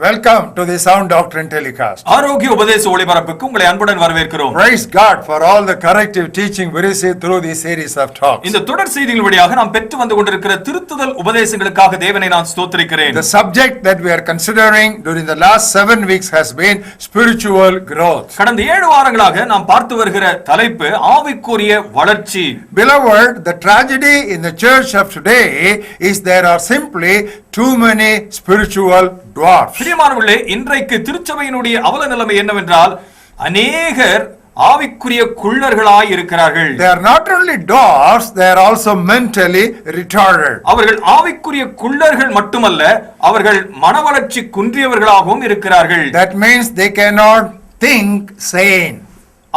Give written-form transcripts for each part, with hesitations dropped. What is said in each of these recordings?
Welcome to the Sound Doctrine Telecast. ஆரோக்கிய உபதேச ஒளிபரப்புக்கு உங்களை அன்புடன் வரவேற்கிறோம். Praise God for all the corrective teaching we received through this series of talks. இந்த தொடர் செய்திகள் வழியாக நாம் பெற்று வந்து கொண்டிருக்கிற திருத்துதல் உபதேசங்களுக்காக தேவனை நான் ஸ்தோத்திரிக்கிறேன். The subject that we are considering during the last 7 weeks has been spiritual growth. கடந்த 7 வாரங்களாக நாம் பார்த்து வருகிற தலைப்பு ஆவிக்குரிய வளர்ச்சி. Beloved, the tragedy in the church of today is there are simply too many spiritual dwarfs. பிரியமானவர்களே, இன்றைக்கு திருச்சபையினுடைய அவல நிலைமை என்னவென்றால் அநேகர் ஆவிக்குரிய குள்ளர்களாய் இருக்கிறார்கள். They are not only dwarfs, they are also mentally retarded. அவர்கள் ஆவிக்குரிய குள்ளர்கள் மட்டுமல்ல, அவர்கள் மனவளர்ச்சி குன்றியவர்களாகவும் இருக்கிறார்கள். That means they cannot think sane.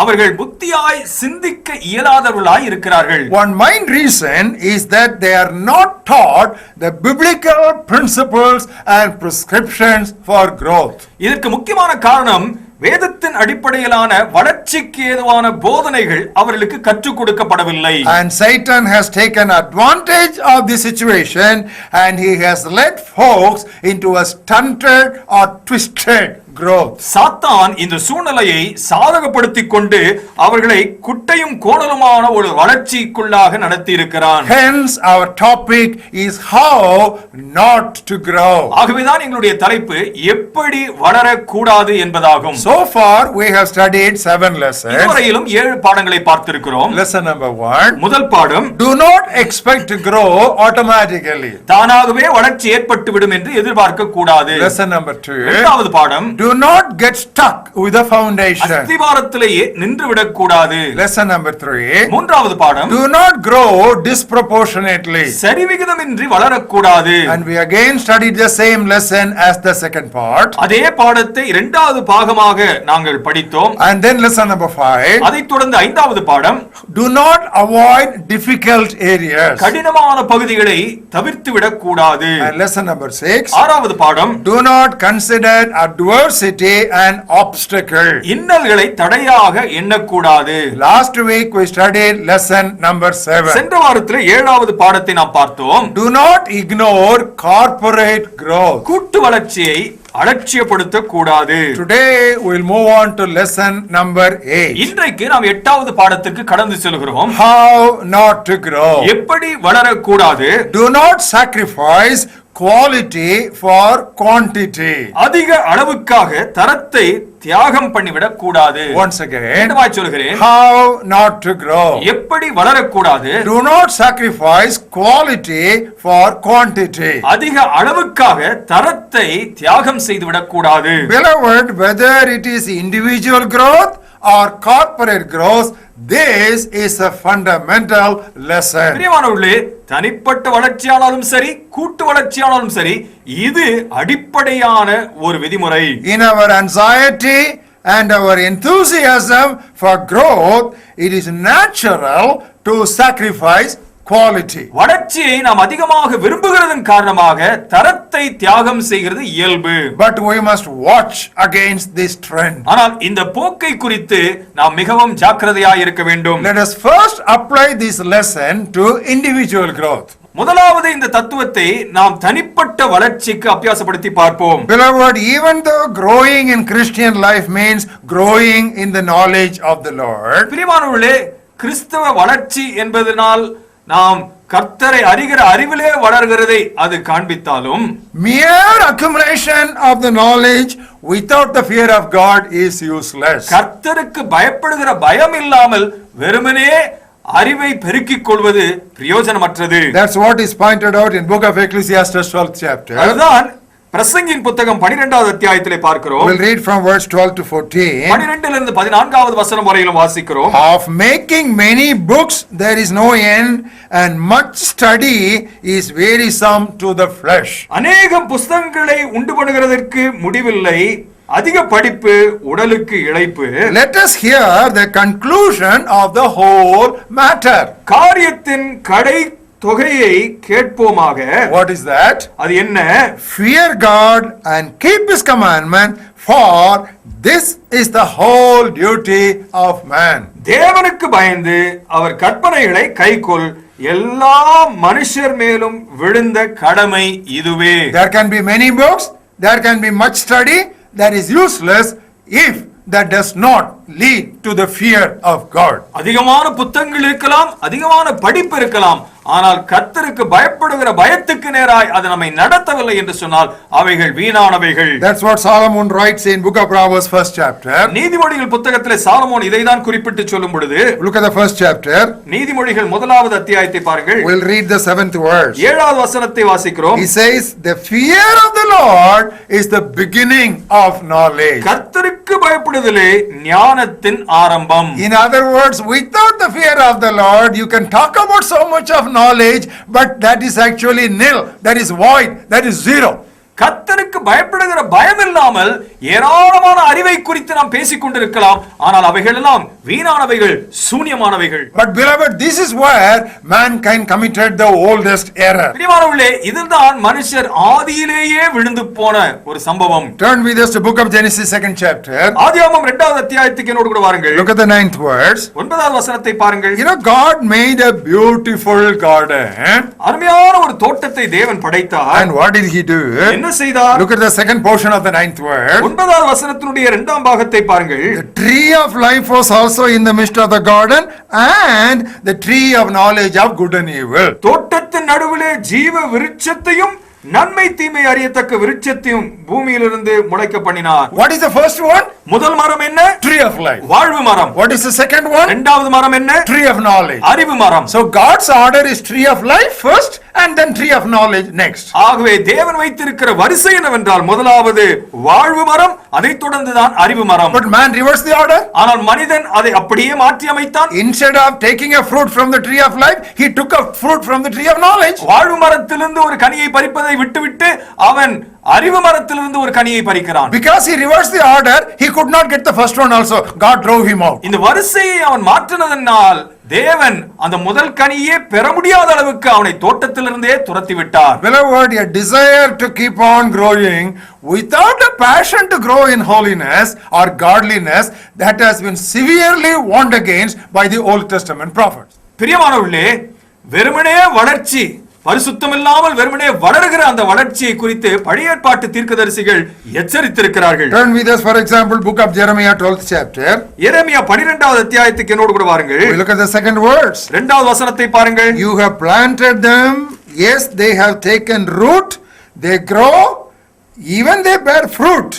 அவர்கள் புத்தியாய் சிந்திக்க இயலாதவர்களாய் இருக்கிறார்கள். One main reason is that they are not taught the biblical principles and prescriptions for growth. இதற்கு முக்கியமான காரணம் வேதத்தின் அடிப்படையிலான வளர்ச்சிக்கு ஏதுவான போதனைகள் அவர்களுக்கு கற்றுக் கொடுக்கப்படவில்லை. And Satan has taken advantage of the situation and he has led folks into a stunted or twisted growth. சாத்தான் இந்த சூழ்நிலையை சாதகப்படுத்திக் கொண்டு அவர்களை குட்டையும் கோணலுமான ஒரு வளர்ச்சிக்குள்ளாக நடத்தி இருக்கிறான். Hence our topic is how not to grow. ஆகவேதான் எங்களுடைய தலைப்பு எப்படி வளரக்கூடாது என்பதாகும். So far we have studied 7 lessons. இதுவரையிலும் 7 பாடங்களை பார்த்திருக்கிறோம். Lesson number 1. முதல் பாடம், Do not expect to grow automatically. தானாகவே வளர்ச்சி ஏற்பட்டுவிடும் என்று எதிர்பார்க்க கூடாது. Lesson number 2. இரண்டாவது பாடம், Do not get stuck with the foundation. அஸ்திவாரத்திலேயே நின்று விடக் கூடாது. Lesson number 3. மூன்றாவது பாடம், Do not grow disproportionately. சரிவிகிதமின்றி வளரக்கூடாது. And we again studied the same lesson as the second part. அதே பாடத்தை இரண்டாவது பாகமாக நாங்கள் படித்தோம். And then lesson number 5. அதைத் தொடர்ந்து ஐந்தாவது பாடம், Do not avoid difficult areas. கடினமான பகுதிகளை தவிர்த்து விடக் கூடாது. And lesson number 6. ஆறாவது பாடம், Do not consider adversity an obstacle. இன்னல்களை தடையாக எண்ணக்கூடாது. Last week we studied lesson number 7. சென்ற வாரத்தில் 7வது பாடத்தை நாம் பார்த்தோம். Do not ignore corporate growth. கூட்டு வளர்ச்சியை அலட்சியப்படுத்த கூடாது. Today we'll move on to lesson number 8. இன்றைக்கு நாம் 8வது பாடத்திற்கு கடந்து செல்கிறோம். How not to grow. எப்படி வளரக்கூடாது. Do not sacrifice quality for quantity. அதிக அளவுக்காக தரத்தை தியாகம் பண்ணிவிடக் கூடாது. Once again, மீண்டுமாய் சொல்கிறேன், how not to grow. எப்படி வளரக்கூடாது. Do not sacrifice quality for quantity. அதிக அளவுக்காக தரத்தை தியாகம் செய்துவிடக் கூடாது. Beloved, whether it is individual growth or corporate growth, this is a fundamental lesson. பிரியமானவர்களே, தனிப்பட்ட வளர்ச்சியானாலும் சரி, கூட்டு வளர்ச்சியானாலும் சரி, இது அடிப்படையான ஒரு விதிமுறை. In our anxiety and our enthusiasm for growth, it is natural to sacrifice quality. வளர்ச்சியை நாம் அதிகமாக விரும்புகிறதன் காரணமாக தரத்தை தியாகம் செய்கிறது இயல்பு. But we must watch against this trend. ஆனால் இந்த போக்கை குறித்து நாம் மிகவும் ஜாக்கிரதையாய் இருக்க வேண்டும். Let us first apply this lesson to individual growth. முதலாவது இந்த தத்துவத்தை நாம் தனிப்பட்ட வளர்ச்சிக்கு அபியாசப்படுத்தி பார்ப்போம். Beloved, even though growing in Christian life means growing in the knowledge of the Lord, பிரியமானவர்களே, கிறிஸ்தவ வளர்ச்சி என்பதனால் நாம் கர்த்தரை அறிகிற அறிவிலே வளர்கிறதை அது காண்பித்தாலும், mere accumulation of the knowledge without the fear of God is useless. கர்த்தருக்கு பயப்படுகிற பயம் இல்லாமல் வெறுமனே அறிவை பெருக்கிக் கொள்வது பிரயோஜனமற்றது. That's what is pointed out in book of Ecclesiastes 12th chapter. அதுதான் பிரசங்கின் புத்தகம் 12வது அத்தியாயத்திலே பார்க்கிறோம். We'll read from verse 12 to 14. 12லிருந்து 14வது வசனம் வரையிலும் வாசிக்கிறோம். Of making many books there is no end, and much study is wearisome to the flesh. அநேக புத்தகங்களை உண்டு பண்ணுகிறதற்கு முடிவில்லை, அதிக படிப்பு உடலுக்கு இளைப்பு. Let us hear the conclusion of the whole matter. காரியத்தின் கடை தொகையை கேட்போமாக. What is that? அது என்ன? Fear God and keep his commandment, for this is the whole duty of man. தேவனுக்கு பயந்து அவர் கற்பனைகளை கைக்கொள், எல்லா மனுஷர் மேலும் விழுந்த கடமை இதுவே. There can be many books, there can be much study that is useless if that does not lead to the fear of God. அதிகமான புத்தகங்கள் இருக்கலாம், அதிகமான படிப்பு இருக்கலாம், ஆனால் கர்த்தருக்கு பயப்படுகிற பயத்துக்கு நேராய் அது நம்மை நடத்தவில்லை என்று சொன்னால் அவைகள் வீணானவைகள். That's what Solomon writes in book of Proverbs first chapter. நீதிமொழிகள் புத்தகத்திலே சாலமோன் இதைதான் குறிப்பிட்டு சொல்லும் பொழுது, look at the first chapter. நீதிமொழிகள் முதலாவது அத்தியாயத்தை பாருங்கள். We'll read the 7th verse. 7வது வசனத்தை வாசிக்கிறோம். He says the fear of the Lord is the beginning of knowledge. கர்த்தருக்கு பயப்படுதலே ஞானத்தின் ஆரம்பம். In other words, without the fear of the Lord you can talk about so much of knowledge, but that is actually nil, that is void, that is zero. கர்த்தருக்கு பயப்படுகிற பயம் இல்லாமல் ஏராளமான அறிவை குறித்து நாம் பேசிக் கொண்டிருக்கலாம், ஆனால் அவைகள் எல்லாம் வீணானவைகள், சூன்யமானவைகள். But beloved, this is where mankind committed the oldest error. பிரியமானவர்களே, இதுதான் மனுஷர் ஆதியிலேயே விழுந்து போன ஒரு சம்பவம். Turn with us to book of Genesis 2nd chapter. ஆதியாகமம் 2வது அத்தியாயத்துக்கு என்னோடு கூட வாருங்கள். Look at the 9th verse. 9வது வசனத்தை பாருங்கள். You know, God made a beautiful garden. அருமையான ஒரு தோட்டத்தை தேவன் படைத்தார். And what did he do? என்ன செய்தார்? Look at the second portion of the 9th verse. 9வது வசனத்தினுடைய 2ஆம் பாகத்தை பாருங்கள். The tree of life was also in the midst of the garden, and the tree of knowledge of good and evil. தோட்டத்தின் நடுவிலே ஜீவ விருட்சத்தையும் நன்மை தீமை அறியத்தக்க விருட்சத்தையும் பூமியிலிருந்து முளைக்க பண்ணினார். What is the first one? முதல் மரம் என்ன? Tree of life. வாழ்வு மரம். What is the second one? இரண்டாவது மரம் என்ன? Tree of knowledge. அறிவு மரம். So God's order is tree of life first and then tree of knowledge next. ஆகவே தேவன் வைத்திருக்கிற வரிசை என்னவென்றால் முதலாவது வாழ்வு மரம், அதைத் தொடர்ந்து தான் அறிவு மரம். But man reversed the order. ஆனால் மனிதன் அதை அப்படியே மாற்றி அமைத்தான். Instead of taking a fruit from the tree of life, he took a fruit from the tree of knowledge. வாழ்வு மரத்திலிருந்து ஒரு கனியை பறிப்பதை விட்டுவிட்டு அவன் அறிவு மரத்திலிருந்து ஒரு கனியை பறிக்கிறான். Because he reversed the order, he could not get the first one also. God drove him out. இந்த வரிசையை அவன் மாற்றினதனால் தேவன் அந்த முதல் கனியை பெற முடியாத அளவுக்கு அவனை தோட்டத்திலிருந்தே துரத்தி விட்டார். Beloved, a desire to keep on growing without a passion to grow in holiness or godliness, that has been severely warned against by the Old Testament prophets. பிரியமானவர்களே, வெறுமனே வளர்ச்சி, பரிசுத்தம் இல்லாமல் வெறுமனே வளருகிற அந்த வளர்ச்சியை குறித்து பழைய ஏற்பாட்டு தீர்க்கதரிசிகள் எச்சரித்திருக்கிறார்கள். Turn with us, for example, book of Jeremiah 12th chapter. எரேமியா 12வது அத்தியாயத்துக்கு என்னோடு கூட வாருங்கள். We look at the second verse. 2வது வசனத்தை பாருங்கள். You have planted them, yes, they have taken root, they grow, even they bear fruit,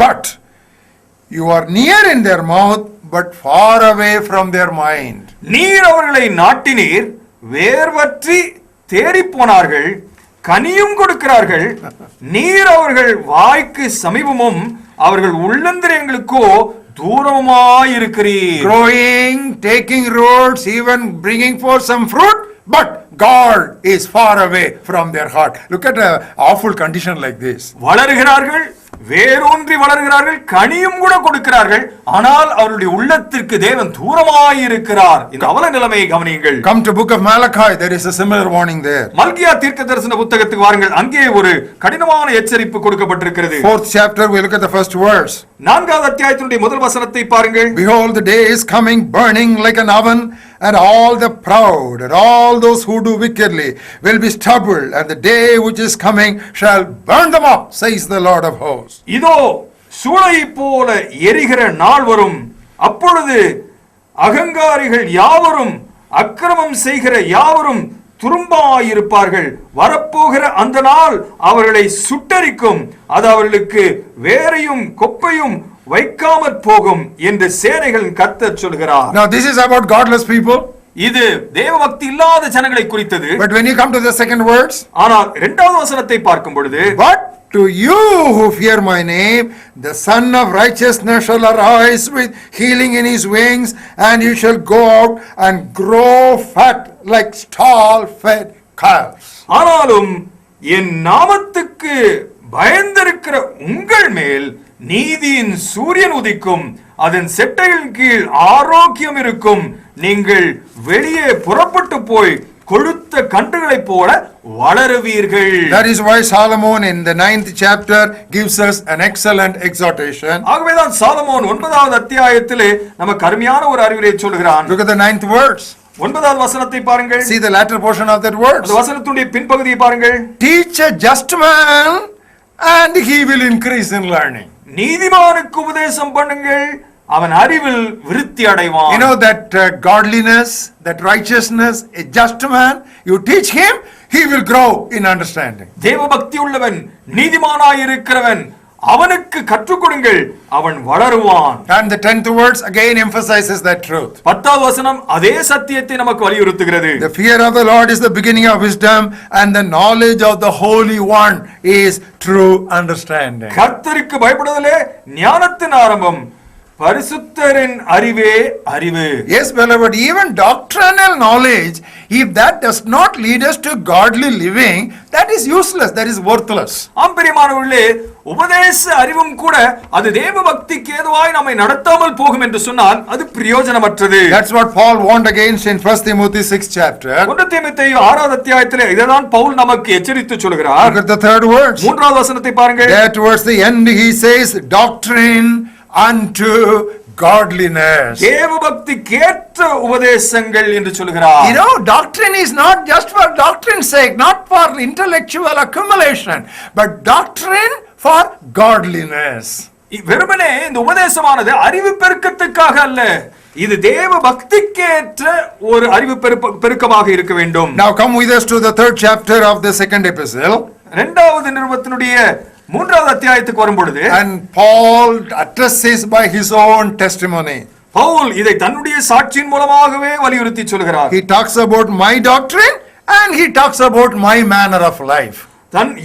but you are near in their mouth, but far away from their mind. நீர் அவர்களை நாட்டினீர், வேர்வற்றி தேறி போனார்கள், கனியும் கொடுக்கிறார்கள், நீர் அவர்கள் வாய்க்கு சமீபமும் அவர்கள் உள்ளந்திரியங்களுக்கோ தூரமாயிருக்கிறீர். Growing, taking roots, even bringing forth some fruit, but God is far away from their heart. Look at an awful condition like this. வளருகிறார்கள், வேரூன்றி வளர்கிறார்கள், கனியும் கூட கொடுக்கிறார்கள், ஆனால் அவருடைய உள்ளத்திற்கு தேவன் தூரமாயிருக்கிறார். இந்த அவல நிலைமையை கவனியுங்கள். Come to book of Malachi, there is a similar warning there. மல்கியா தீர்க்கதரிசன புத்தகத்துக்கு வாருங்கள், அங்கே ஒரு கடினமான எச்சரிப்பு கொடுக்கப்பட்டிருக்கிறது. 4th chapter, we look at the first verse. 4வது அத்தியாயத்தினுடைய முதல் வசனத்தை பாருங்கள். Behold, the day is coming, burning like an oven, and all the proud and all those who do wickedly will be stubble, and the day which is coming shall burn them up, says the Lord of hosts. இதோ சூளை போல எரிகிற நாள் வரும், அப்பொழுது அகங்காரிகள் யாவரும் அக்கிரமம் செய்கிற யாவரும் துரும்பாயிருப்பார்கள். வரப்போகிற அந்த நாள் அவர்களை சுட்டரிக்கும், அது அவர்களுக்கு வேரையும் கொப்பையும் வைக்காமற் போகும் என்று சேனைகளின் கர்த்தர் சொல்கிறார். Now this is about godless people. இது தேவபக்தி இல்லாத ஜனங்களை குறித்தது. But when you come to the second words, ஆனால் 2வது வசனத்தை பார்க்கும் பொழுது, but to you who fear my name, the Son of righteousness shall arise with healing in his wings, and you shall go out and grow fat like stall-fed calves. ஆனாலும் என் நாமத்துக்கு பயந்திருக்கிற உங்கள் மேல் நீதியின் சூரியன் உதிக்கும், அதன் செட்டையின் கீழ் ஆரோக்கியம் இருக்கும், நீங்கள் வெளியே புறப்பட்டு போய் கொழுத்த கன்றுகளைப் போல வளருவீர்கள். That is why Solomon in the 9th chapter gives us an excellent exhortation. ஆகவேதான் சாலமோன் 9வது அத்தியாயத்திலே நமக்கு அருமையான ஒரு அறிவுரை சொல்கிறான். Look at the 9th verse. 9வது வசனத்தை பாருங்கள். See the latter portion of that verse. அந்த வசனத்துடைய பின்பகுதியை பாருங்கள். Teach a just man and he will increase in learning. நீதிமானுக்கு உபதேசம் பண்ணுங்கள், அவன் அறிவில் விருத்தி அடைவான். You know that godliness, that righteousness, a just man, you teach him, he will grow in understanding. தேவபக்தி உள்ளவன், நீதிமானாய் இருக்கிறவன், அவனுக்கு கற்றுக் கொடுங்கள், அவன் வளருவான். And the 10th verse again emphasizes that truth. 10வது வசனம் அதே சத்தியத்தை நமக்கு வலியுறுத்துகிறது. The fear of the Lord is the beginning of wisdom, and the knowledge of the Holy One is true understanding. கர்த்தருக்கு பயப்படுதலே ஞானத்தின் ஆரம்பம், பரிசுத்தரின் அறிவே அறிவு. Yes, beloved, even doctrinal knowledge, if that does not lead us to godly living, that is useless, that is worthless. ஆம் பிரியமானவர்களே, உபதேச அறிவும் கூட அது தேவ பக்திக்கு ஏதுவாய் நம்மை நடத்தாமல் போகும் என்று சொன்னால் அது பிரயோஜனமற்றது. That's what Paul warned against in 1 Timothy 6 chapter. 1 தீமோத்தேயு 6வது அத்தியாயத்திலே இதைதான் பவுல் நமக்கு எச்சரித்து சொல்கிறார். Look at the 3rd verse. 3வது வசனத்தை பாருங்கள். There towards the end he says, doctrine unto godliness. தேவ பக்திக்கேற்ற உபதேசங்கள் என்று சொல்கிறார். You know, doctrine is not just for doctrine's sake, not for intellectual accumulation, but doctrine for godliness. வெறுமனே இந்த உபதேசமானது அறிவு பெருக்கத்துக்காக அல்ல, இது தேவ பக்திக்கேற்ற ஒரு அறிவு பெருக்கமாக இருக்க வேண்டும். Now come with us to the 3rd chapter of the 2nd epistle. 2வது நிருபத்தினுடைய 3வது அத்தியாயத்துக்கு வரும்பொழுது, and Paul addresses by his own testimony. Pavul இதை தன்னுடைய சாட்சியின் மூலமாகவே வலியுறுத்தி சொல்கிறார். He talks about my doctrine and he talks about my manner of life.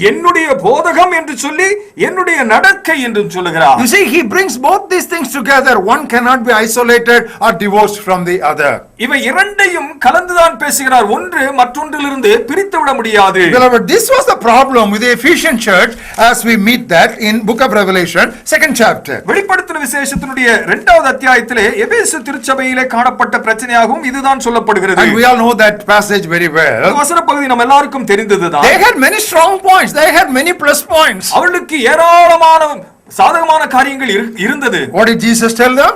என்னுடைய போதகம் என்று சொல்லி என்னுடைய நடக்கை என்று சொல்லுகிறார். You see, he brings both these things together. One cannot be isolated or divorced from the other. இவை இரண்டையும் கலந்துதான் பேசுகிறார், ஒன்று மற்றொன்றிலிருந்து பிரித்து விட முடியாது. Beloved, this was the problem with the Ephesian church as we meet that in book of Revelation 2nd chapter. வெளிப்படுத்தின விசேஷத்தினுடைய 2வது அத்தியாயத்திலே எபேசு திருச்சபையிலே காணப்பட்ட பிரச்சனையாகவும் இதுதான் சொல்லப்படுகிறது. And we all know that passage very well. வசன பகுதி நம்ம எல்லாருக்கும் தெரிந்ததுதான். They had many strong points, they had many plus points. அவர்களுக்கு ஏராளமான சாதகமான காரியங்கள் இருந்தது. What did Jesus tell them?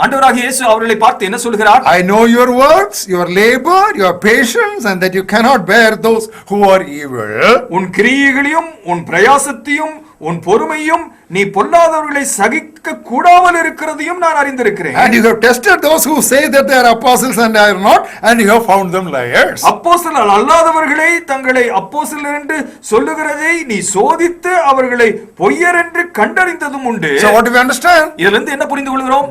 ஆண்டவராகிய இயேசு அவர்களை பார்த்து என்ன சொல்கிறார்? I know your works, your labor, your patience, and that you cannot bear those who are evil. உன் கிரியைகளையும் உன் பிரயாசத்தையும் உன் பொறுமையும் நீ பொல்லாதவர்களை சகிக்க கூடாமல் இருக்கிறதையும் நான் அறிந்திருக்கிறேன். And you have tested those who say that they are apostles and are not, and you have found them liars. அப்போஸ்தலர் அல்லாதவர்களை தங்களை அப்போஸ்தலர் என்று சொல்லுகிறதை நீ சோதித்து அவர்களை பொய்யர் என்று கண்டறிந்ததும் உண்டு. So what do we understand? இதிலிருந்து என்ன புரிந்து கொள்கிறோம்?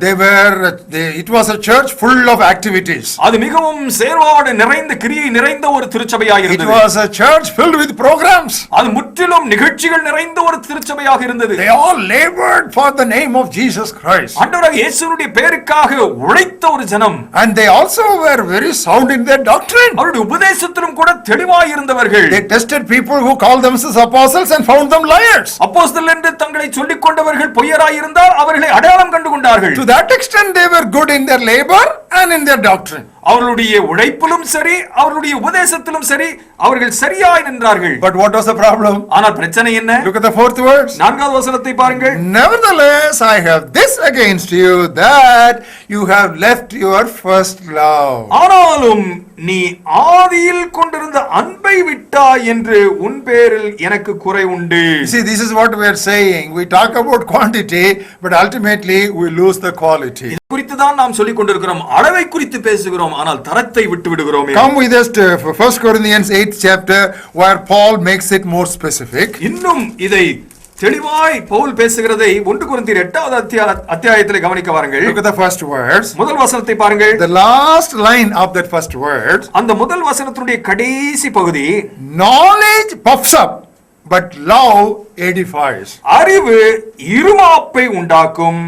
It was a church full of activities. அது மிகவும் செயல்பாடு நிறைந்த கிரியை நிறைந்த ஒரு திருச்சபையாக இருந்தது. It was a church filled with programs. அது முற்றிலும் நிகழ்ச்சிகள் நிறைந்த ஒரு திருச்சபையாக இருந்தது. They all labored for the name of Jesus Christ. ஆண்டவராகிய இயேசுவுடைய பெயருக்காக உழைத்த ஒரு ஜனம். And they also were very sound in their doctrine. அவருடைய உபதேசத்திலும் கூட தெளிவாய் இருந்தவர்கள். They tested people who called themselves apostles and found them liars. அப்போஸ்தலர் என்று தங்களை சொல்லிக் கொண்டவர்கள் பொய்யராய் இருந்தால் அவர்களை அடையாளம் கண்டு கொண்டார்கள். To that extent they were good in their labor and in their doctrine. அவர்களுடைய உழைப்பிலும் சரி அவர்களுடைய உபதேசத்திலும் சரி அவர்கள் சரியாய் நின்றார்கள். But what was the problem? ஆனால் பிரச்சனை என்ன? Look at the 4th verse. 4வது வசனத்தை பாருங்கள். Nevertheless I have this against you, that you have left your first love. ஆனாலும் நீ ஆதியில் கொண்டிருந்த அன்பை விட்டாய் என்று உன் பேரில் எனக்கு குறை உண்டு. See, this is what we are saying. We talk about quantity, but ultimately we lose the quality. குறித்து தான் நாம் சொல்லிக் கொண்டிருக்கிறோம், அளவை குறித்து பேசுகிறோம், ஆனால் தரத்தை விட்டு விடுகிறோம். Come with us to 1 Corinthians 8th chapter, where Paul makes it more specific. இன்னும் இதை தெளிவாய் பவுல் பேசுகிறதை 1 கொரிந்தியர் 8வது அத்தியாயத்திலே கவனிக்க வாருங்கள். Look at the first words. முதல் வசனத்தை பாருங்கள். The last line of that first word. அந்த முதல் வசனத்தினுடைய கடைசி பகுதி, knowledge puffs up, but love edifies. அறிவு இருமாப்பை உண்டாக்கும்,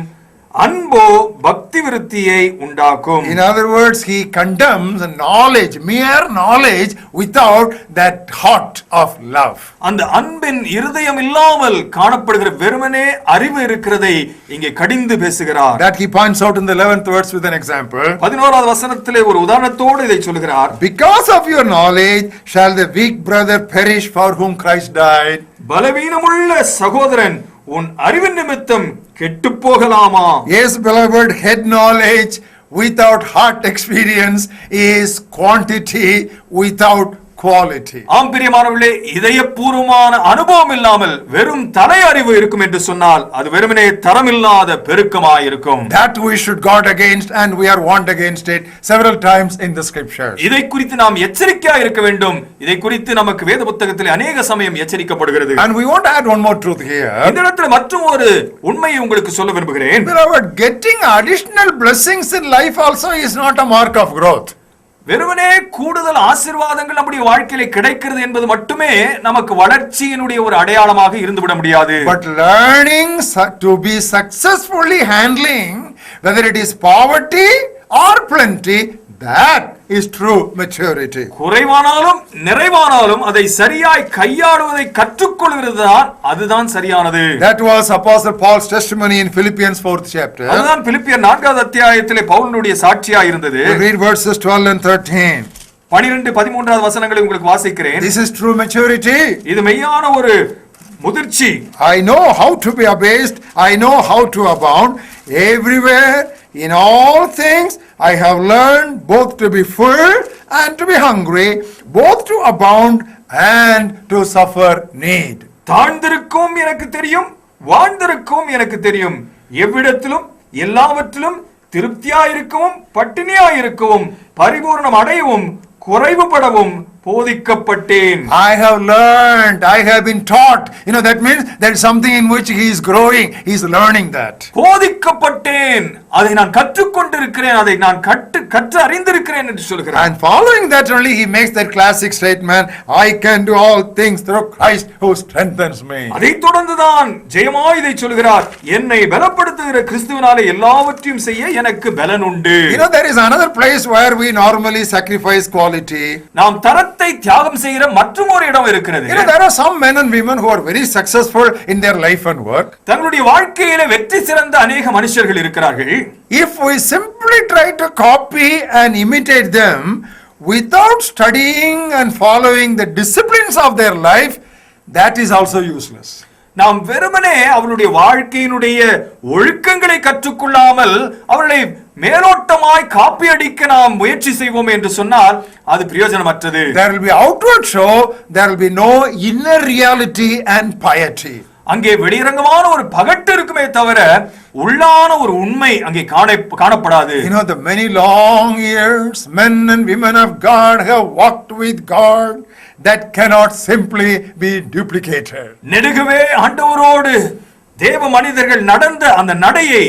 அன்போ பக்தி விருத்தியை உண்டாக்கும். In other words, he condemns knowledge, mere knowledge, without that heart of love. அந்த அன்பின் இருதயம் இல்லாமல் காணப்படுகிற வெறுமனே அறிவு இருக்கிறதை இங்கே கடிந்து பேசுகிறார். That he points out in the 11th verse with an example. 11வது வசனத்திலே ஒரு உதாரணத்தோடு இதை சொல்கிறார். Because of your knowledge shall the weak brother perish for whom Christ died. பலவீனமுள்ள சகோதரன் உன் அறிவின் நிமித்தம் கெட்டு போகலாமா? Yes, beloved, head knowledge without heart experience is quantity without quality. ஆம் பிரியமானவர்களே, இதயபூர்வமான அனுபவம் இல்லாமல் வெறும் தலை அறிவு இருக்கும் என்று சொன்னால் அது வெறுமனே தரமில்லாத பெருக்கமாய் இருக்கும். That we should guard against, and we are warned against it several times in the scriptures. இதை குறித்து நாம் எச்சரிக்கையாக இருக்க வேண்டும். இதை குறித்து நமக்கு வேத புத்தகத்தில் அநேக சமயம் எச்சரிக்கப்படுகிறது. And we want to add one more truth here. இந்த இடத்துல மற்றும் ஒரு உண்மையை உங்களுக்கு சொல்ல விரும்புகிறேன். Beloved, getting additional blessings in life also is not a mark of growth. வெறுமனே கூடுதல் ஆசீர்வாதங்கள் நம்முடைய வாழ்க்கையில கிடைக்கிறது என்பது மட்டுமே நமக்கு வளர்ச்சியினுடைய ஒரு அடையாளமாக இருந்துவிட முடியாது. But learning to be successfully handling whether it is poverty or plenty, that is true maturity. குறைவானாலும் நிறைவானாலும் அதை சரியாய் கையாளுவதை கற்றுக்கொள்கிறது அதுதான் சரியானது. That was Apostle Paul's testimony in Philippians 4th chapter. அதுதான் பிலிப்பியர் 4வது அத்தியாயத்திலே பவுலினுடைய சாட்சியாக இருந்தது. Read verses 12 and 13. 12-13வது வசனங்களை உங்களுக்கு வாசிக்கிறேன். This is true maturity. இது மெய்யான ஒரு முதிர்ச்சி. I know how to be abased, I know how to abound. Everywhere in all things I have learned both to be full and to be hungry, both to abound and to suffer need. தாழ்ந்திருக்கும் எனக்கு தெரியும், வாழ்ந்திருக்கும் எனக்கு தெரியும். எவ்விடத்திலும் எல்லாவற்றிலும் திருப்தியாயிருக்கவும் பட்டினியாயிருக்கவும் பரிபூர்ணம் அடையவும் குறைவுபடவும் போதிக்கப்பட்டேன். I have learned, I have been taught. You know, that means there is something in which he is growing, he is learning that. போதிக்கப்பட்டேன், அதை நான் கற்றுக்கொண்டிருக்கிறேன், அதை நான் கற்று அறிந்திருக்கிறேன் என்று சொல்கிறார். And following that only he makes that classic statement, I can do all things through Christ who strengthens me. அதை தொடர்ந்துதான் ஜெயமாய் இதை சொல்கிறார், என்னை பலப்படுத்துகிற கிறிஸ்துவினாலே எல்லாவற்றையும் செய்ய எனக்கு பலன் உண்டு. You know, there is another place where we normally sacrifice quality. நாம் தரத்தை தியாகம் செய்கிற மற்றொரு இடம் இருக்கிறது. You know, there are some men and women who are very successful in their life and work. தங்களுடைய வாழ்க்கையிலே வெற்றி சிறந்த அநேக மனுஷர்கள் இருக்கிறார்கள். If we simply try to copy and imitate them without studying and following the disciplines of their life, that is also useless. நாம் வெறுமனே அவருடைய வாழ்க்கையினுடைய ஒழுக்கங்களை கற்றுக்கொள்ளாமல் அவர்களை மேலோட்டமாய் காப்பி அடிக்க நாம் முயற்சி செய்வோம் என்று சொன்னால் அது பிரயோஜனமற்றது. There will be outward show, there will be no inner reality and piety. அங்கே வெளியரங்கமான ஒரு பகட்டு இருக்குமே தவிர உள்ளான ஒரு உண்மை அங்கே காணப்படாது. You know, the many long years men and women of God have walked with God, that cannot simply be duplicated. நெடுகவே ஆண்டவரோடு தேவ மனிதர்கள் நடந்த அந்த நடையை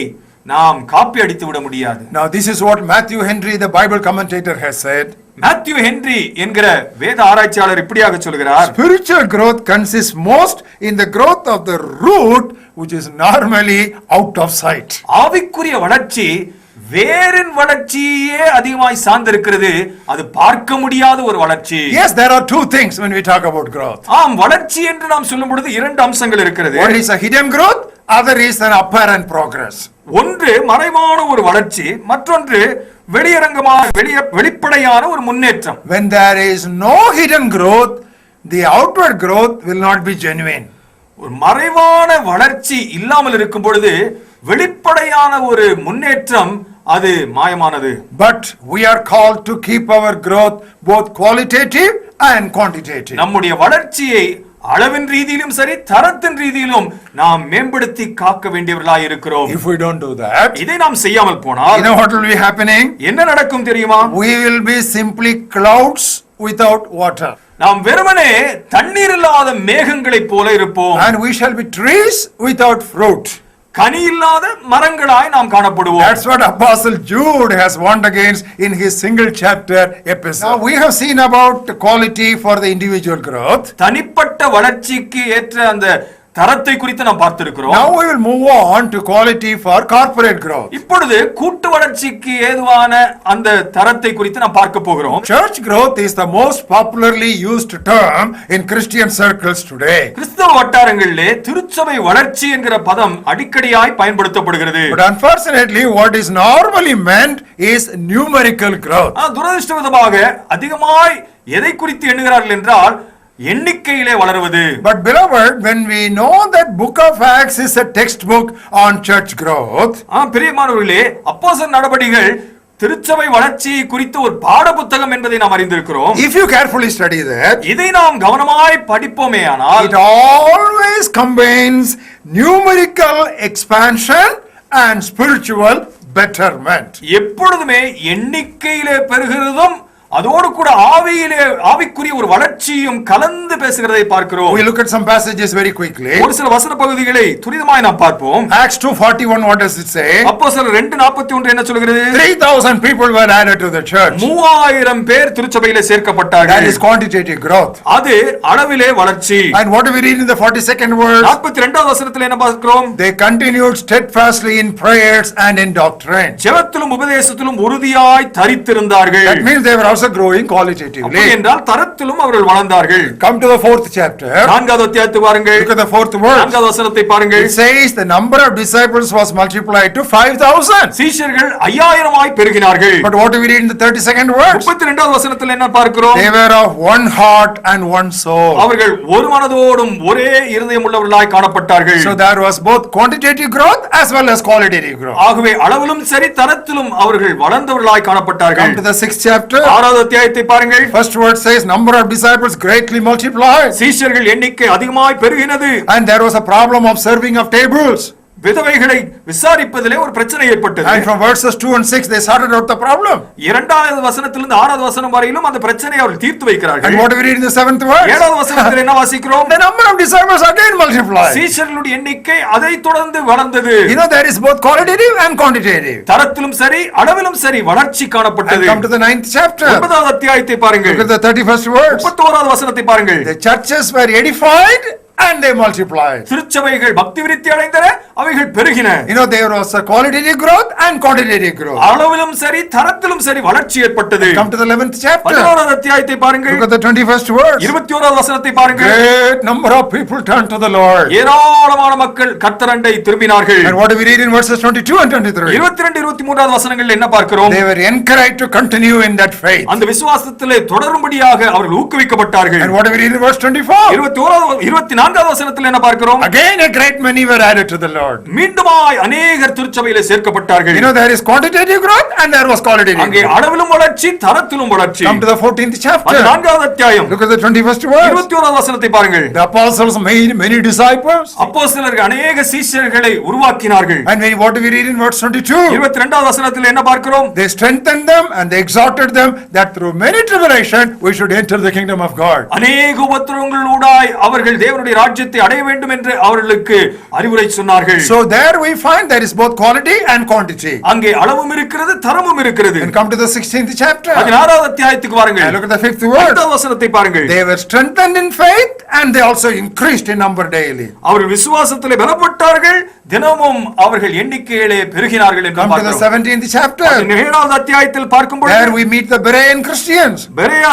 நாம் காப்பி அடித்து விட முடியாது. Now this is what Matthew Henry, the Bible commentator, has said. Matthew Henry என்கிற வேத ஆராய்ச்சியாளர் இப்படியாக சொல்கிறார், Spiritual growth consists most in the growth of the root, which is normally out of sight. ஆவிக்குரிய வளர்ச்சி வேரின் வளர்ச்சியே அதிகமாய் சார்ந்திருக்கிறது, அது பார்க்க முடியாத ஒரு வளர்ச்சி. Yes, there are two things when we talk about growth. ஆம், வளர்ச்சி என்று நாம் சொல்லும் பொழுது இரண்டு அம்சங்கள் இருக்கிறது. One is a hidden growth, other is an apparent progress. ஒன்று மறைவான ஒரு வளர்ச்சி, மற்றொன்று வெளியரங்கமான வெளிப்படையான ஒரு முன்னேற்றம். When there is no hidden growth, the outward growth will not be genuine. ஒரு மறைவான வளர்ச்சி இல்லாமல் இருக்கும் பொழுது வெளிப்படையான ஒரு முன்னேற்றம் அது மாயமானது. But we are called to keep our growth both qualitative and quantitative. நம்முடைய வளர்ச்சியை அளவின் ரீதியிலும் சரி தரத்தின் ரீதியிலும் நாம் மேம்படுத்தி காக்க வேண்டியவர்களாய் இருக்கிறோம். If we don't do that, இதை நாம் செய்யாமல் போனால் you know what will be happening? என்ன நடக்கும் தெரியுமா? We will be simply clouds without water. நாம் வெறுமனே தண்ணீர் இல்லாத மேகங்களைப் போல இருப்போம். And we shall be trees without fruit. கனி இல்லாத மரங்களாய் நாம் காணப்படுவோம். That's what Apostle Jude has warned against in his single chapter epistle. Now we have seen about quality for the individual growth. தனிப்பட்ட வளர்ச்சிக்கு ஏற்ற அந்த தரத்தை குறித்து நாம் பார்த்திருக்கிறோம். Now we will move on to quality for corporate growth. இப்பொழுது கூட்டு வளர்ச்சிக்கு ஏதுவான அந்த தரத்தை குறித்து நாம் பார்க்க போகிறோம். Church growth is the most popularly used term in Christian circles today. கிறிஸ்தவ வட்டாரங்களிலே திருச்சபை வளர்ச்சி என்கிற பதம் அடிக்கடியாய் பயன்படுத்தப்படுகிறது. But unfortunately what is normally meant is numerical growth. துரதிர்ஷ்டவசமாக அதிகமாய் எதை குறித்து எண்ணுகிறார்கள் என்றால் எண்ணிக்கையிலே வளருவது. But beloved, when we know that book of Acts is a textbook on church growth, பிரியமானவர்களே, அப்போஸ்தலர் நடபடிகள் திருச்சபை வளர்ச்சி குறித்த ஒரு பாட புத்தகம் என்பதை நாம் அறிந்திருக்கிறோம். If you carefully study that, இதை நாம் கவனமாய் படிப்போமேயானால் it always combines numerical expansion and spiritual betterment. எப்பொழுதுமே எண்ணிக்கையிலே பெருகிறதும் அதோடு கூட ஆவிக்குரிய ஒரு வளர்ச்சியும் கலந்து பேசுகிறதை பார்க்கிறோம். We look at some passages very quickly. ஒரு சில வசன பகுதிகளை துரிதமாய் நாம் பார்ப்போம். Acts 2:41, what does it say? அப்போஸ்தலர் 2:41 என்ன சொல்கிறது? 3,000 people were added to the church. 3000 பேர் திருச்சபையிலே சேர்க்கப்பட்டார்கள். That is quantitative growth. அது அளவிலே வளர்ச்சி. And what do we read in the 42nd verse? 42வது வசனத்தில் என்ன பார்க்கிறோம்? They continued steadfastly in prayers and in doctrine. ஜெபத்திலும் உபதேசத்திலும் உறுதியாய் தரித்திருந்தார்கள். That means they were also growing qualitatively. என்றால் தரத்திலும் அவர்கள் வளர்ந்தார்கள். Come to the 4th chapter. 4வது அத்தியாயத்தை பாருங்கள். Look at the 4th verse. 4வது வசனத்தை பாருங்கள். It says the number of disciples was multiplied to 5,000. சீஷர்கள் 5000 ஆய் பெருகினார்கள். But what do we read in the 32nd verse? 32வது வசனத்தில் என்ன பார்க்கிறோம்? They were of one heart and one soul. அவர்கள் ஒரு மனதோடும் ஒரே இருதயம் உள்ளவர்களாய் காணப்பட்டார்கள். So there was both quantitative growth as well as qualitative growth. ஆகவே அளவிலும் சரி தரத்திலும் அவர்கள் வளர்ந்தவர்களாய் காணப்பட்டார்கள். Come to the 6th chapter. 6வது அத்தியாயத்தை பாருங்கள். First word says number of disciples greatly multiplied. சீஷர்கள் எண்ணிக்கை அதிகமாய் பெருகினது. And there was a problem of serving of tables. விதவைகளை விசாரிப்பதிலே ஒரு பிரச்சனை ஏற்பட்டது. And from verses 2 and 6 they sorted out the problem. இரண்டாவது வசனத்திலிருந்து 6வது வசனம் வரையிலும் அந்த பிரச்சனையை அவர்கள் தீர்த்து வைக்கிறார்கள். And what do we read in the 7th verse? 7வது வசனத்தில் என்ன வாசிக்கிறோம்? The number of disciples again multiplied. சீஷர்களுடைய எண்ணிக்கை அதை தொடர்ந்து வளர்ந்தது. You know there is both qualitative and quantitative. தரத்திலும் சரி அளவிலும் சரி வளர்ச்சி காணப்பட்டது. And come to the 9th chapter. 9வது அத்தியாயத்தை பாருங்கள். Look at the 31st verse. 31வது வசனத்தை பாருங்கள். The churches were edified and they multiplied. திருச்சபைகள் பக்தி விருத்தி அடைந்தன, அவைகள் பெருகின. You know there was a qualitative growth and quantitative growth. அளவிலும் சரி தரத்திலும் சரி வளர்ச்சி ஏற்பட்டது. Come to the 11th chapter. 11வது அத்தியாயத்தை பாருங்கள். Look at the 21st verse. 21வது வசனத்தை பாருங்கள். Great number of people turned to the Lord. ஏராளமான மக்கள் கர்த்தரண்டை திரும்பினார்கள். And what do we read in verses 22 and 23? 22 23வது வசனங்களில் என்ன பார்க்கிறோம்? They were encouraged to continue in that faith. அந்த விசுவாசத்திலே தொடரும்படியாக அவர்கள் ஊக்குவிக்கப்பட்டார்கள். And what do we read in verse 24? 24வது வசனத்தில் என்ன பார்க்கிறோம்? Again a great many were added to the Lord. மீண்டுமாய் அநேகர் திருச்சபையிலே சேர்க்கப்பட்டார்கள். You know there is quantitative growth and there was qualitative. அங்கே அளவிலும் வளர்ச்சி தரத்திலும் வளர்ச்சி. Come to the 14th chapter. 4வது அத்தியாயம். Look at the 21st verse. 21வது வசனத்தை பாருங்கள். The apostles made many disciples. அப்போஸ்தலர்கள் அநேக சீஷர்களை உருவாக்கினார்கள். And what do we read in verse 22? 22வது வசனத்தில் என்ன பார்க்கிறோம்? They strengthened them and they exhorted them that through many tribulation we should enter the kingdom of God. அநேக உபத்திரவங்களூடாய் அவர்கள் தேவனுடைய ராஜ்யத்தை அடைய வேண்டும் என்று அவர்களுக்கு அறிவுரை சொன்னார்கள். So there we find there is both quality and quantity. அங்கே அளவும் இருக்கிறது தரமும் இருக்கிறது. And come to the 16th chapter. 16வது அத்தியாயத்துக்கு வாருங்கள். Look at the 5th verse. 5வது வசனத்தை பாருங்கள். They were strengthened in faith and they also increased in number daily. அவர்கள் விசுவாசத்திலே பலப்பட்டார்கள், தினமும் அவர்கள் எண்ணிக்கையிலே பெருகினார்கள் என்று பார்க்கிறோம். Come to the 17th chapter. 17வது அத்தியாயத்தில் பார்க்கும்போது there we meet the Berean Christians. Berea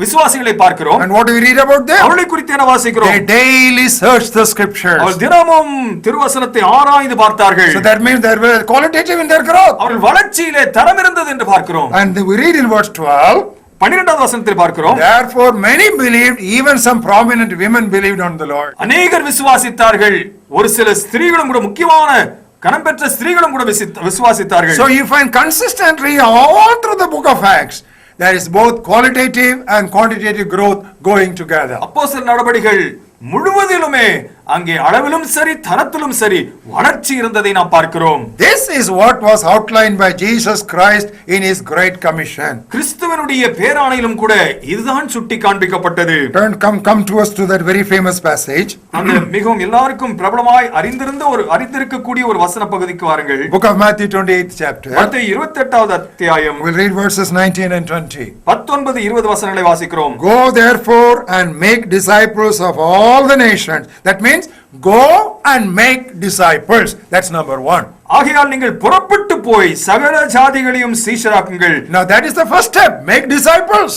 விசுவாசிகளை பார்க்கிறோம். And what do we read about them? அவர்களை குறித்து என்ன வாசிக்கிறோம்? They daily searched the scriptures. அவர்கள் தினமும் திருவசனத்தை ஆராய்ந்து பார்த்தார்கள். So that means there were qualitative in their growth. அவர்கள் வளர்ச்சியிலே தரம் இருந்தது என்று பார்க்கிறோம். And we read in verse 12. 12வது வசனத்தில் பார்க்கிறோம். Therefore many believed, even some prominent women believed on the Lord. அநேகர் விசுவாசித்தார்கள், ஒரு சில ஸ்திரீகளும் கூட, முக்கியமான கனம் பெற்ற ஸ்திரீகளும் கூட விசுவாசித்தார்கள். So you find consistently all through the book of Acts there is both qualitative and quantitative growth going together. அப்போஸ்தலர் நடபடிகள் முழுவதிலுமே அங்கே அளவிலும் சரி தரத்திலும் சரி வளர்ச்சி இருந்ததை நாம் பார்க்கிறோம். This is what was outlined by Jesus Christ in his great commission. கிறிஸ்துவினுடைய பேராணையிலும் கூட இதுதான் சுட்டி காண்பிக்கப்பட்டது. Come to us to that very famous passage. அந்த மிகவும் எல்லாருக்கும் பிரபலமாய் அறிந்திருக்கக்கூடிய ஒரு வசன பகுதிக்கு வாருங்கள். Book of Matthew 28th chapter. மத்தேயு 28வது அத்தியாயம். We'll read verses 19 and 20. 19 20 வசனங்களை வாசிக்கிறோம். Go therefore and make disciples of all the nations. That means go and make disciples. That's number 1. ஆகையால் நீங்கள் புறப்பட்டு போய் சகல ஜாதிகளையும் சீஷராக்குங்கள். Now that is the first step. Make disciples.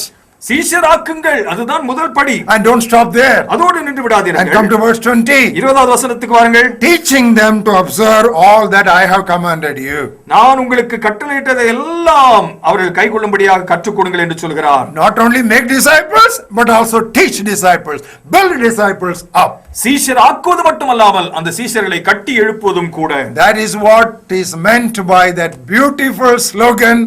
சீஷராக்குங்கள், அதுதான் முதல் படி. And don't stop there. அதோடு நின்று விடாதீர்கள். And come to verse 20. 20வது வசனத்துக்கு வாருங்கள். Teaching them to observe all that I have commanded you. நான் உங்களுக்கு கட்டளையிட்டதை எல்லாம் அவர்கள் கைக்கொள்ளும்படியாக கற்றுக் கொடுங்கள் என்று சொல்கிறார். Not only make disciples, but also teach disciples, build disciples up. சீஷர் ஆக்குவது மட்டுமல்லாமல் அந்த சீஷர்களை கட்டி எழுப்புவதும் கூட. That is what is meant by that beautiful slogan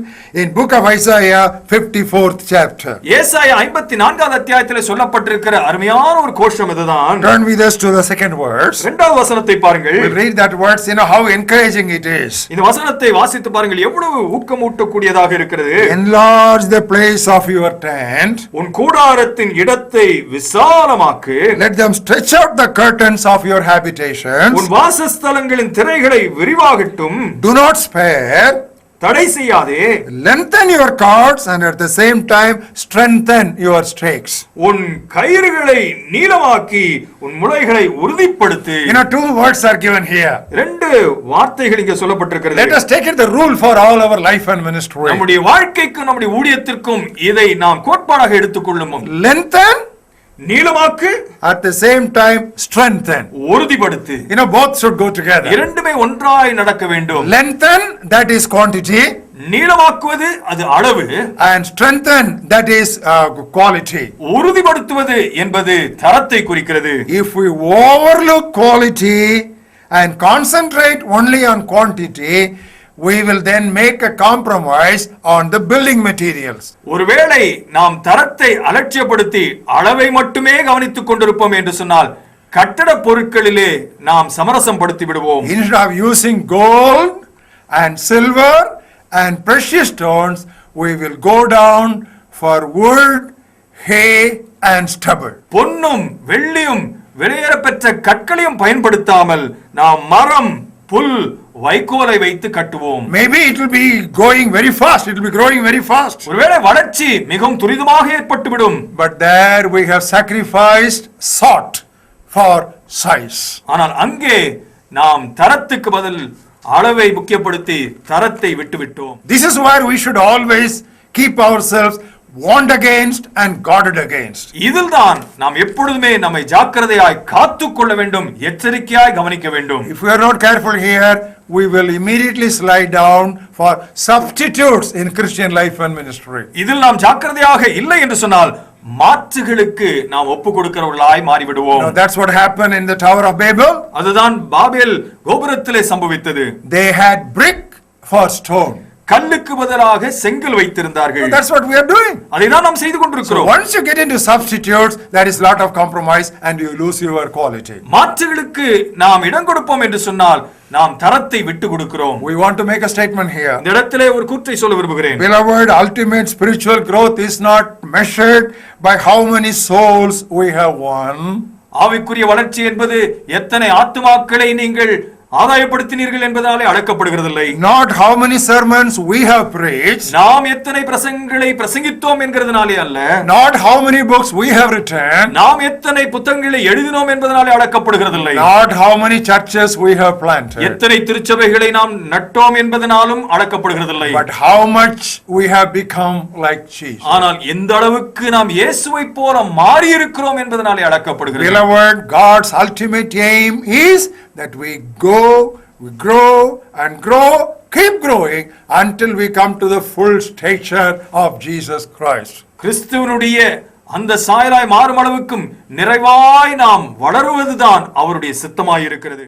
in book of Isaiah 54th chapter. ஏசாயா 54வது அத்தியாயத்திலே சொல்லப்பட்டிருக்கிற அருமையான ஒரு கோஷம் இதுதான். Turn with us to the second verse. இரண்டாவது வசனத்தை பாருங்கள். We'll read that verse, you know how encouraging it is. இந்த வசனத்தை வாசித்து பாருங்கள், எவ்வளவு ஊக்கமூட்டக்கூடியதாக இருக்கிறது. Enlarge the place of your tent. உன் கூடாரத்தின் இடத்தை விசாலமாக்கு. Let them stretch out the curtains of your habitations. உன் வாசஸ்தலங்களின் திரைகளை விரிவாகட்டும். Do not spare. தடை செய்யாதே. Lengthen your cords and at the same time strengthen your stakes. உன் கயிறுகளை நீளமாக்கி உன் முளைகளை உறுதிப்படுத்து. You know, two words are given here. ரெண்டு வார்த்தைகள் இங்கே சொல்லப்பட்டிருக்கிறது. Let us take it the rule for all our life and ministry. நம்முடைய வாழ்க்கைக்கும் நம்முடைய ஊழியத்திற்கும் இதை நாம் கோட்பாடாக எடுத்துக்கொள்ளும். Lengthen, நீளமாக்கு, at the same time strengthen. உறுதிப்படுத்து. You know, both should go together. இரண்டுமே ஒன்றாய் நடக்க வேண்டும். Lengthen, that is quantity. நீளமாக்குவது அது அளவு. And strengthen, that is quality. உறுதிப்படுத்துவது என்பது தரத்தை குறிக்கிறது. If we overlook quality and concentrate only on quantity, we will then make a compromise on the building materials. ஒருவேளை நாம் தரத்தை அலட்சியப்படுத்தி அளவை மட்டுமே கவனித்துக் கொண்டிருப்போம் என்று சொன்னால் கட்டட பொருட்களிலே நாம் சமரசம் படுத்தி விடுவோம். Instead of using gold and silver and precious stones, we will go down for wood, hay and stubble. பொன்னும் வெள்ளியும் விலையேறப்பெற்ற கற்களையும் பயன்படுத்தாமல் நாம் மரம், புல், வைக்கோலை வைத்து கட்டுவோம். Maybe it will be going very fast, it will be growing very fast. ஒருவேளை வளர்ச்சி மிகவும் துரிதமாக ஏற்பட்டுவிடும். But there we have sacrificed salt for size. ஆனால் அங்கே நாம் தரத்துக்கு பதில் அளவை முக்கியப்படுத்தி தரத்தை விட்டுவிட்டோம். This is where we should always keep ourselves warned against and guarded against. இதில்தான் நாம் எப்பொழுதுமே நம்மை ஜாக்கிரதையாய் காத்துக்கொள்ள வேண்டும், எச்சரிக்கையாய் கவனிக்க வேண்டும். If we are not careful here, we will immediately slide down for substitutes in Christian life and ministry. இதில் நாம் ஜாக்கிரதையாக இல்லை என்று சொன்னால் மாற்றுகளுக்கு நாம் ஒப்பு கொடுக்கிறவர்களாய் மாறிவிடுவோம். That's what happened in the Tower of Babel. அதுதான் Babel கோபுரத்திலே சம்பவித்தது. They had brick for stone. கல்லுக்கு பதிலாக செங்கல் வைத்திருந்தார்கள். That's what we are doing. அதைதான் நாம் செய்து கொண்டிருக்கிறோம். Once you get into substitutes, there is lot of compromise and you lose your quality. மாற்றுகளுக்கு நாம் இடம் கொடுப்போம் என்று சொன்னால் நாம் தரத்தை விட்டு கொடுக்கிறோம். We want to make a statement here. இந்த இடத்திலே ஒரு கூற்றை சொல்ல விரும்புகிறேன். Beloved, ultimate spiritual growth is not measured by how many souls we have won. ஆவிக்குரிய வளர்ச்சி என்பது எத்தனை ஆத்துமாக்களை நீங்கள் ஆதாயப்படுத்தினீர்கள் என்பதாலே அடக்கப்படுகிறதில்லை. Not how many sermons we have preached. நாம் எத்தனை பிரசங்கங்களை பிரசங்கித்தோம் என்கிறதுனாலே அல்ல. Not how many books we have written. நாம் எத்தனை புத்தகங்களை எழுதினோம் என்பதனாலே அடக்கப்படுகிறதில்லை. Not how many churches we have planted. எத்தனை திருச்சபைகளை நாம் நட்டோம் என்பதனாலும் அடக்கப்படுகிறதில்லை. But how much we have become like Jesus. ஆனால் எந்த அளவுக்கு நாம் இயேசுவை போல மாறி இருக்கிறோம் என்பதனாலே அடக்கப்படுகிறது. Beloved, God's ultimate aim is that we grow and grow, keep growing until we come to the full stature of Jesus Christ. கிறிஸ்துவனுடைய அந்த சாயலாய் மாறும் அளவுக்கும் நிறைவாய் நாம் வளருவதுதான் அவருடைய சித்தமாய் இருக்கிறது.